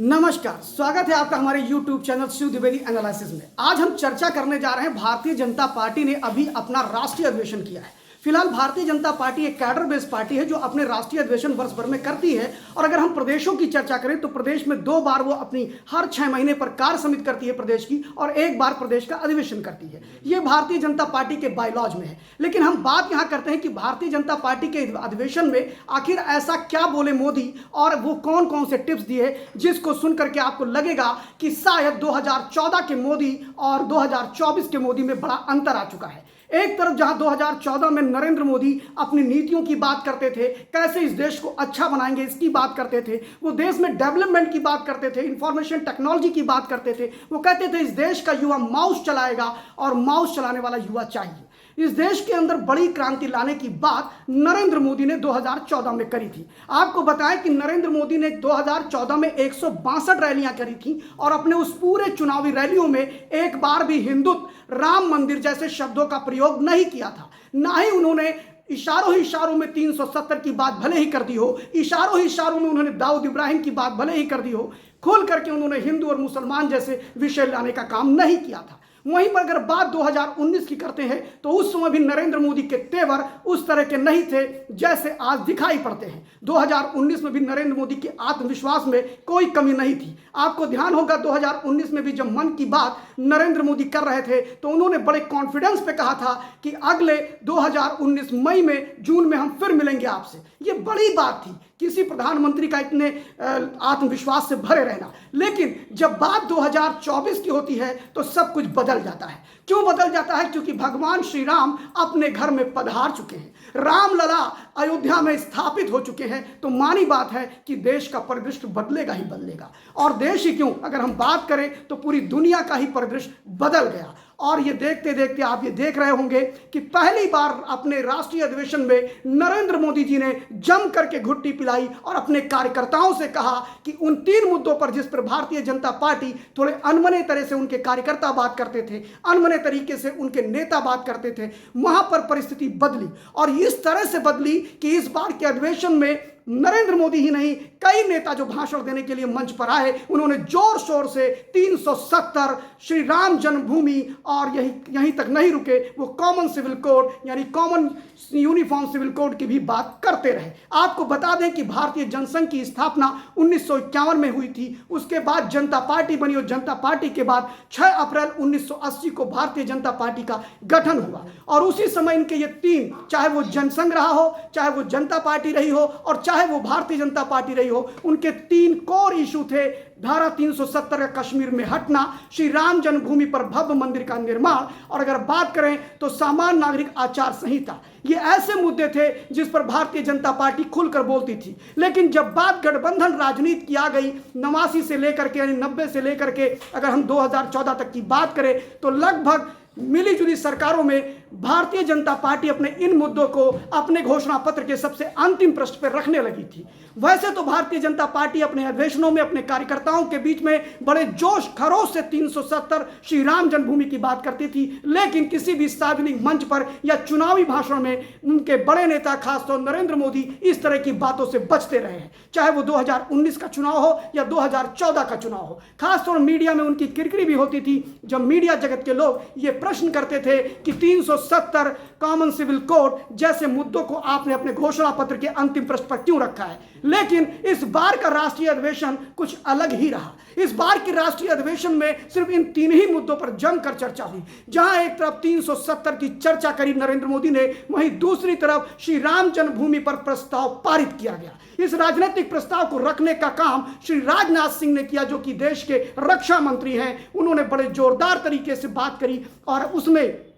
नमस्कार, स्वागत है आपका हमारे YouTube channel Shiv Dwivedi analysis में। आज हम चर्चा करने जा रहे हैं भारतीय जनता पार्टी ने अभी अपना राष्ट्रीय अधिवेशन किया है। फिलहाल भारतीय जनता पार्टी एक कैडर बेस्ड पार्टी है जो अपने राष्ट्रीय अधिवेशन वर्ष भर में करती है। और अगर हम प्रदेशों की चर्चा करें तो प्रदेश में 2 बार वो अपनी हर 6 महीने पर कार्य समिति करती है प्रदेश की, और 1 बार प्रदेश का अधिवेशन करती है। ये भारतीय जनता पार्टी के बायलॉज में है। लेकिन हम बात यहाँ करते हैं कि भारतीय जनता पार्टी के अधिवेशन में आखिर ऐसा क्या बोले मोदी और वो कौन कौन से टिप्स दिए जिसको सुन करके आपको लगेगा कि शायद 2014 के मोदी और 2024 के मोदी में बड़ा अंतर आ चुका है। एक तरफ जहां 2014 में नरेंद्र मोदी अपनी नीतियों की बात करते थे, कैसे इस देश को अच्छा बनाएंगे इसकी बात करते थे, वो देश में डेवलपमेंट की बात करते थे, इंफॉर्मेशन टेक्नोलॉजी की बात करते थे। वो कहते थे इस देश का युवा माउस चलाएगा और माउस चलाने वाला युवा चाहिए। इस देश के अंदर बड़ी क्रांति लाने की बात नरेंद्र मोदी ने 2014 में करी थी। आपको बताएं कि नरेंद्र मोदी ने 2014 में 162 रैलियां करी थी और अपने उस पूरे चुनावी रैलियों में एक बार भी हिंदुत्व, राम मंदिर जैसे शब्दों का प्रयोग नहीं किया था। ना ही उन्होंने इशारों ही इशारों में 370 की बात भले ही कर दी हो, इशारों ही इशारों में उन्होंने दाऊद इब्राहिम की बात भले ही कर दी हो, खोल करके उन्होंने हिंदू और मुसलमान जैसे विषय लाने का काम नहीं किया था। वहीं पर अगर बात 2019 की करते हैं तो उस समय भी नरेंद्र मोदी के तेवर उस तरह के नहीं थे जैसे आज दिखाई पड़ते हैं। 2019 में भी नरेंद्र मोदी के आत्मविश्वास में कोई कमी नहीं थी। आपको ध्यान होगा 2019 में भी जब मन की बात नरेंद्र मोदी कर रहे थे तो उन्होंने बड़े कॉन्फिडेंस पे कहा था कि अगले 2019 मई में, जून में हम फिर मिलेंगे आपसे। ये बड़ी बात थी किसी प्रधानमंत्री का इतने आत्मविश्वास से भरे रहना। लेकिन जब बात 2024 की होती है तो सब कुछ बदल जाता है। क्यों बदल जाता है? क्योंकि भगवान श्री राम अपने घर में पधार चुके हैं, रामलला अयोध्या में स्थापित हो चुके हैं। तो मानी बात है कि देश का परिदृश्य बदलेगा ही बदलेगा। और देश ही क्यों, अगर हम बात करें तो पूरी दुनिया का ही परिदृश्य बदल गया। और ये देखते देखते आप ये देख रहे होंगे कि पहली बार अपने राष्ट्रीय अधिवेशन में नरेंद्र मोदी जी ने जम करके घुट्टी पिलाई और अपने कार्यकर्ताओं से कहा कि उन 3 मुद्दों पर जिस पर भारतीय जनता पार्टी थोड़े अनबने तरह से उनके कार्यकर्ता बात करते थे, अनबने तरीके से उनके नेता बात करते थे, वहां पर परिस्थिति बदली। और इस तरह से बदली कि इस बार के अधिवेशन में नरेंद्र मोदी ही नहीं, कई नेता जो भाषण देने के लिए मंच पर आए, उन्होंने जोर शोर से 370 श्री राम जन्मभूमि और यहीं तक नहीं रुके, वो कॉमन सिविल कोड यानी कॉमन यूनिफॉर्म सिविल कोड की भी बात करते रहे। आपको बता दें कि भारतीय जनसंघ की स्थापना 1951 में हुई थी। उसके बाद जनता पार्टी बनी और जनता पार्टी के बाद 6 अप्रैल 1980 को भारतीय जनता पार्टी का गठन हुआ। और उसी समय इनके ये 3, चाहे वो जनसंघ रहा हो, चाहे वो जनता पार्टी रही हो और चाहे वो भारतीय जनता पार्टी रही हो, उनके 3 कोर इशू थे। धारा 370 का कश्मीर में हटना, श्री राम जन्मभूमि पर भव्य मंदिर का निर्माण, और अगर बात करें तो सामान्य नागरिक आचार संहिता। ये ऐसे मुद्दे थे जिस पर भारतीय जनता पार्टी खुलकर बोलती थी। लेकिन जब बात गठबंधन राजनीति की आ गई, 89 से लेकर के यानी 90 से लेकर के अगर हम 2014 तक की बात करें तो लगभग मिली जुली सरकारों में भारतीय जनता पार्टी अपने इन मुद्दों को अपने घोषणा पत्र के सबसे अंतिम पृष्ठ पर रखने लगी थी। वैसे तो भारतीय जनता पार्टी अपने अधिवेशनों में अपने कार्यकर्ताओं के बीच में बड़े जोश खरोश से 370 श्री राम जन्मभूमि की बात करती थी, लेकिन किसी भी सार्वजनिक मंच पर या चुनावी भाषण में उनके बड़े नेता खासतौर नरेंद्र मोदी इस तरह की बातों से बचते रहे हैं। चाहे वो 2019 का चुनाव हो या 2014 का चुनाव हो, खासतौर मीडिया में उनकी किरकिरी भी होती थी जब मीडिया जगत के लोग ये प्रश्न करते थे कि 370 कॉमन सिविल कोड जैसे मुद्दों को आपने अपने घोषणा पत्र के अंतिम पृष्ठ पर क्यों रखा है। लेकिन इस बार का राष्ट्रीय अधिवेशन कुछ अलग ही रहा। इस बार के राष्ट्रीय अधिवेशन में सिर्फ इन 3 ही मुद्दों पर जमकर चर्चा हुई। जहां एक तरफ 370 की चर्चा करी नरेंद्र मोदी ने, वहीं दूसरी तरफ श्री राम जन्मभूमि पर प्रस्ताव पारित किया गया। इस राजनीतिक प्रस्ताव को रखने का काम श्री राजनाथ सिंह ने किया, जो कि देश के रक्षा मंत्री हैं। उन्होंने बड़े जोरदार तरीके से बात करी और उसमें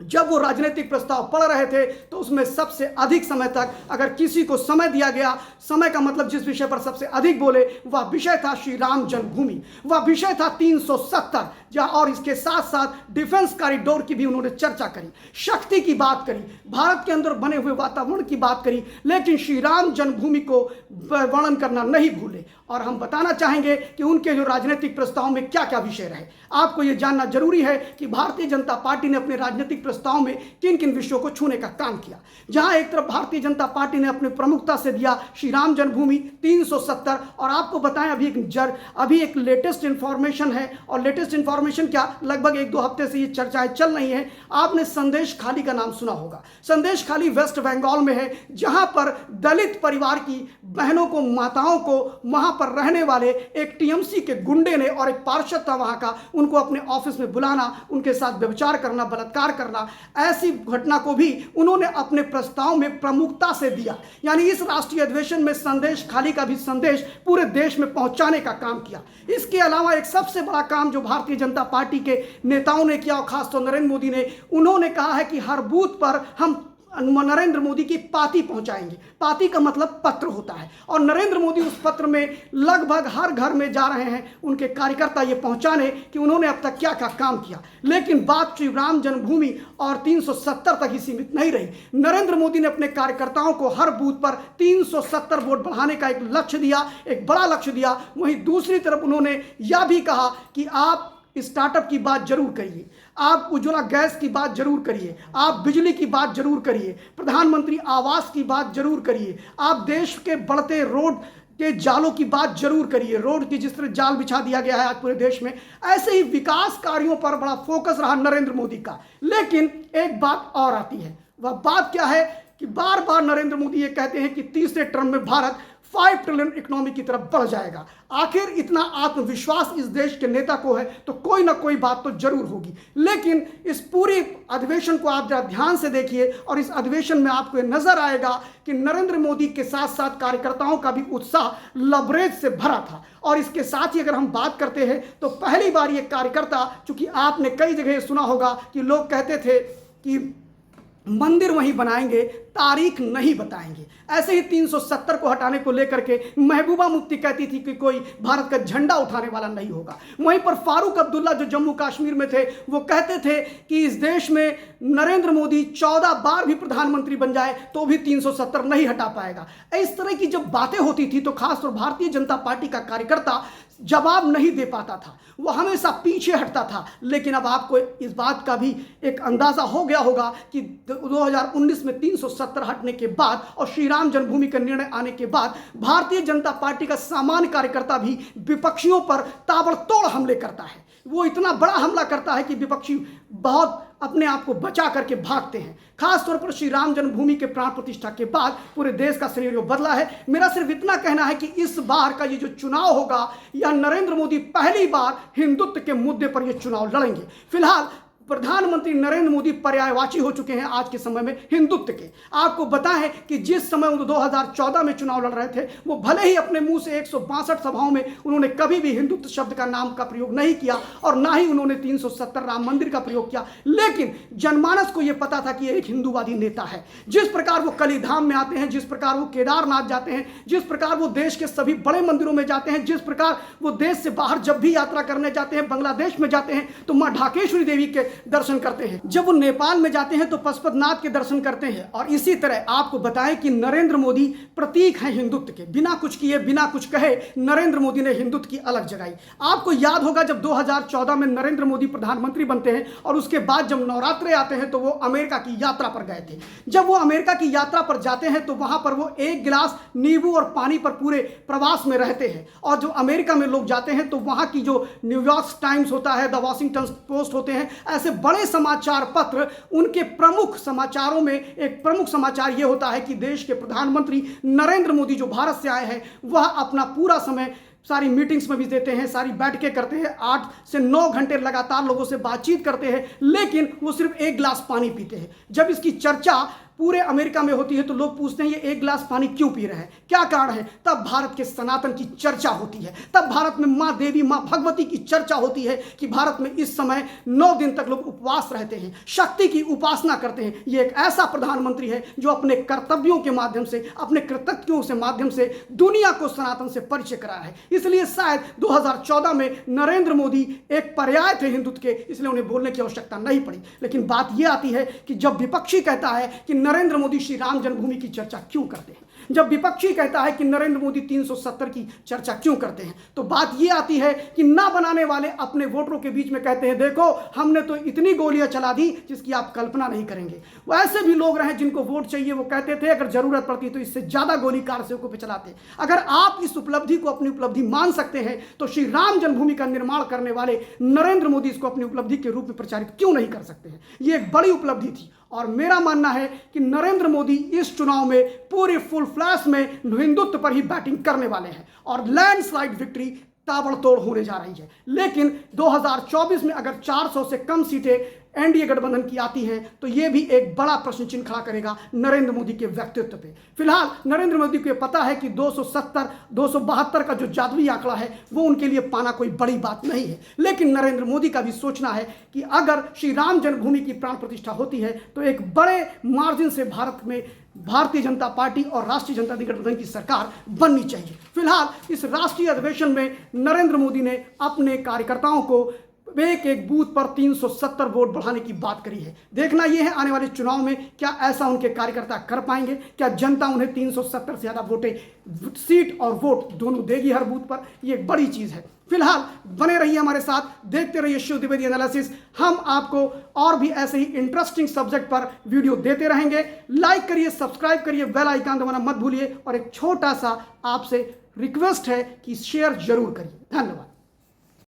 जब वो राजनीतिक प्रस्ताव पढ़ रहे थे तो उसमें सबसे अधिक समय तक अगर किसी को समय दिया गया, समय का मतलब जिस विषय पर सबसे अधिक बोले वह विषय था श्री राम जन्मभूमि, वह विषय था 370। जहां और इसके साथ साथ डिफेंस कॉरिडोर की भी उन्होंने चर्चा करी, शक्ति की बात करी, भारत के अंदर बने हुए वातावरण की बात करी, लेकिन श्री राम जन्मभूमि को वर्णन करना नहीं भूले। और हम बताना चाहेंगे कि उनके जो राजनीतिक प्रस्ताव में क्या क्या विषय रहे। आपको ये जानना जरूरी है कि भारतीय जनता पार्टी ने अपने राजनीतिक प्रस्ताव में किन किन विषयों को छूने का काम किया। जहां एक तरफ भारतीय जनता पार्टी ने अपने प्रमुखता से दिया श्री राम जन्मभूमि 370, और आपको बताएं अभी एक लेटेस्ट इंफॉर्मेशन है, और लेटेस्ट इंफॉर्मेशन क्या, लगभग 1-2 हफ्ते से ये चर्चाएं चल रही हैं। आपने संदेश खाली का नाम सुना होगा। संदेश खाली वेस्ट बंगाल में है, जहां पर दलित परिवार की बहनों को, माताओं को, वहां पर रहने वाले एक टीएमसी के गुंडे ने, और एक पार्षद था वहां का, उनको अपने ऑफिस में बुलाना, उनके साथ व्यभिचार करना, बलात्कार करना, ऐसी घटना को भी उन्होंने अपने प्रस्ताव में प्रमुखता से दिया। यानी इस राष्ट्रीय अधिवेशन में संदेश खाली का भी संदेश पूरे देश में पहुंचाने का काम किया। इसके अलावा एक सबसे बड़ा काम जो भारतीय जनता पार्टी के नेताओं ने किया, और खासतौर नरेंद्र मोदी ने, उन्होंने कहा है कि हर बूथ पर हम नरेंद्र मोदी की पाती पहुंचाएंगे। पाती का मतलब पत्र होता है, और नरेंद्र मोदी उस पत्र में लगभग हर घर में जा रहे हैं उनके कार्यकर्ता ये पहुंचाने कि उन्होंने अब तक क्या क्या काम किया। लेकिन बात श्री राम जन्मभूमि और 370 तक ही सीमित नहीं रही। नरेंद्र मोदी ने अपने कार्यकर्ताओं को हर बूथ पर 370 वोट बढ़ाने का एक लक्ष्य दिया, एक बड़ा लक्ष्य दिया। वहीं दूसरी तरफ उन्होंने यह भी कहा कि आप स्टार्टअप की बात जरूर करिए, आप उज्ज्वला गैस की बात जरूर करिए, आप बिजली की बात जरूर करिए, प्रधानमंत्री आवास की बात जरूर करिए, आप देश के बढ़ते रोड के जालों की बात जरूर करिए। रोड की जिस तरह जाल बिछा दिया गया है आज पूरे देश में, ऐसे ही विकास कार्यों पर बड़ा फोकस रहा नरेंद्र मोदी का। लेकिन एक बात और आती है, वह बात क्या है कि बार बार नरेंद्र मोदी ये कहते हैं कि तीसरे टर्म में भारत 5 ट्रिलियन इकोनॉमी की तरफ बढ़ जाएगा। आखिर इतना आत्मविश्वास इस देश के नेता को है तो कोई ना कोई बात तो जरूर होगी। लेकिन इस पूरी अधिवेशन को आप जरा ध्यान से देखिए, और इस अधिवेशन में आपको नजर आएगा कि नरेंद्र मोदी के साथ साथ कार्यकर्ताओं का भी उत्साह लबरेज से भरा था। और इसके साथ ही अगर हम बात करते हैं तो पहली बार ये कार्यकर्ता, चूंकि आपने कई जगह सुना होगा कि लोग कहते थे कि मंदिर वहीं बनाएंगे, तारीख नहीं बताएंगे। ऐसे ही 370 को हटाने को लेकर के महबूबा मुफ्ती कहती थी कि कोई भारत का झंडा उठाने वाला नहीं होगा। वहीं पर फारूक अब्दुल्ला जो जम्मू कश्मीर में थे, वो कहते थे कि इस देश में नरेंद्र मोदी 14 बार भी प्रधानमंत्री बन जाए तो भी 370 नहीं हटा पाएगा। इस तरह की जब बातें होती थी तो खासतौर भारतीय जनता पार्टी का कार्यकर्ता जवाब नहीं दे पाता था, वो हमेशा पीछे हटता था। लेकिन अब आपको इस बात का भी एक अंदाजा हो गया होगा कि 2019 में 370 हटने के बाद और श्री राम जन्मभूमि का निर्णय आने के बाद भारतीय जनता पार्टी का सामान्य कार्यकर्ता भी विपक्षियों पर ताबड़तोड़ हमले करता है। वो इतना बड़ा हमला करता है कि विपक्षी बहुत अपने आप को बचा करके भागते हैं। खास तौर पर श्री राम जन्मभूमि के प्राण प्रतिष्ठा के बाद पूरे देश का सिनेरियो बदला है। मेरा सिर्फ इतना कहना है कि इस बार का ये जो चुनाव होगा, यह नरेंद्र मोदी पहली बार हिंदुत्व के मुद्दे पर यह चुनाव लड़ेंगे। फिलहाल प्रधानमंत्री नरेंद्र मोदी पर्यायवाची हो चुके हैं आज के समय में हिंदुत्व के। आपको बताएं कि जिस समय वो 2014 में चुनाव लड़ रहे थे, वो भले ही अपने मुंह से 162 सभाओं में उन्होंने कभी भी हिंदुत्व शब्द का नाम का प्रयोग नहीं किया और ना ही उन्होंने 370 राम मंदिर का प्रयोग किया, लेकिन जनमानस को यह पता था कि एक हिंदूवादी नेता है। जिस प्रकार वो कलीधाम में आते हैं, जिस प्रकार वो केदारनाथ जाते हैं, जिस प्रकार वो देश के सभी बड़े मंदिरों में जाते हैं, जिस प्रकार वो देश से बाहर जब भी यात्रा करने जाते हैं, बांग्लादेश में जाते हैं तो मां ढाकेश्वरी देवी के दर्शन करते हैं, जब वो नेपाल में जाते हैं तो पशुपतिनाथ के दर्शन करते हैं। और इसी तरह आपको बताएं कि नरेंद्र मोदी प्रतीक हैं हिंदुत्व के। बिना कुछ किए, बिना कुछ कहे नरेंद्र मोदी ने हिंदुत्व की अलग जगाई। आपको याद होगा जब 2014 में नरेंद्र मोदी प्रधानमंत्री बनते हैं और उसके बाद जब नवरात्रे आते हैं तो वो अमेरिका की यात्रा पर गए थे। जब वो अमेरिका की यात्रा पर जाते हैं तो वहां पर वो 1 गिलास नींबू और पानी पर पूरे प्रवास में रहते हैं। और जो अमेरिका में लोग जाते हैं तो वहां की जो न्यूयॉर्क टाइम्स होता है, द वॉशिंगटन पोस्ट होते हैं, ऐसे बड़े समाचार पत्र, उनके प्रमुख समाचारों में एक प्रमुख समाचार यह होता है कि देश के प्रधानमंत्री नरेंद्र मोदी जो भारत से आए हैं वह अपना पूरा समय सारी मीटिंग्स में भी देते हैं, सारी बैठकें करते हैं, 8 से 9 घंटे लगातार लोगों से बातचीत करते हैं, लेकिन वो सिर्फ 1 गिलास पानी पीते हैं। जब इसकी चर्चा पूरे अमेरिका में होती है तो लोग पूछते हैं ये 1 गिलास पानी क्यों पी रहे हैं, क्या कारण है? तब भारत के सनातन की चर्चा होती है, तब भारत में माँ देवी, माँ भगवती की चर्चा होती है कि भारत में इस समय 9 दिन तक लोग उपवास रहते हैं, शक्ति की उपासना करते हैं। ये एक ऐसा प्रधानमंत्री है जो अपने कर्तव्यों के माध्यम से, अपने कृतज्ञों से माध्यम से दुनिया को सनातन से परिचय कराया है। इसलिए शायद 2014 में नरेंद्र मोदी एक पर्याय थे हिंदुत्व के, इसलिए उन्हें बोलने की आवश्यकता नहीं पड़ी। लेकिन बात यह आती है कि जब विपक्षी कहता है कि नरेंद्र मोदी श्री राम जन्मभूमि की चर्चा क्यों करते हैं, जब विपक्षी कहता है कि नरेंद्र मोदी 370 की चर्चा क्यों करते हैं, तो बात यह आती है कि ना बनाने वाले अपने वोटरों के बीच में कहते हैं देखो हमने तो इतनी गोलियां चला दी जिसकी आप कल्पना नहीं करेंगे। वो ऐसे भी लोग रहे जिनको वोट चाहिए, वो कहते थे अगर जरूरत पड़ती तो इससे ज्यादा गोली कार सेवकों पे चलाते। अगर आप इस उपलब्धि को अपनी उपलब्धि मान सकते हैं तो श्री राम जन्मभूमि का निर्माण करने वाले नरेंद्र मोदी इसको अपनी उपलब्धि के रूप में प्रचारित क्यों नहीं कर सकते हैं। यह एक बड़ी उपलब्धि थी और मेरा मानना है कि नरेंद्र मोदी इस चुनाव में पूरे फुल फ्लैश में हिंदुत्व पर ही बैटिंग करने वाले हैं और लैंडस्लाइड विक्ट्री ताबड़तोड़ होने जा रही है। लेकिन 2024 में अगर 400 से कम सीटें एनडीए गठबंधन की आती हैं तो यह भी एक बड़ा प्रश्न चिन्ह खड़ा करेगा नरेंद्र मोदी के व्यक्तित्व पे। फिलहाल नरेंद्र मोदी को पता है कि 270 272 का जो जादुई आंकड़ा है वो उनके लिए पाना कोई बड़ी बात नहीं है, लेकिन नरेंद्र मोदी का भी सोचना है कि अगर श्री राम जन्मभूमि की प्राण प्रतिष्ठा होती है तो एक बड़े मार्जिन से भारत में भारतीय जनता पार्टी और राष्ट्रीय जनता दल गठबंधन की सरकार बननी चाहिए। फिलहाल इस राष्ट्रीय अधिवेशन में नरेंद्र मोदी ने अपने कार्यकर्ताओं को एक एक बूथ पर 370 वोट बढ़ाने की बात करी है। देखना यह है आने वाले चुनाव में क्या ऐसा उनके कार्यकर्ता कर पाएंगे, क्या जनता उन्हें 370 से ज्यादा वोटें, सीट और वोट दोनों देगी हर बूथ पर। यह एक बड़ी चीज है। फिलहाल बने रहिए हमारे साथ, देखते रहिए शिव द्विवेदी एनालिसिस। हम आपको और भी ऐसे ही इंटरेस्टिंग सब्जेक्ट पर वीडियो देते रहेंगे। लाइक करिए, सब्सक्राइब करिए, बेल आइकन दबाना मत भूलिए और एक छोटा सा आपसे रिक्वेस्ट है कि शेयर जरूर करिए। धन्यवाद।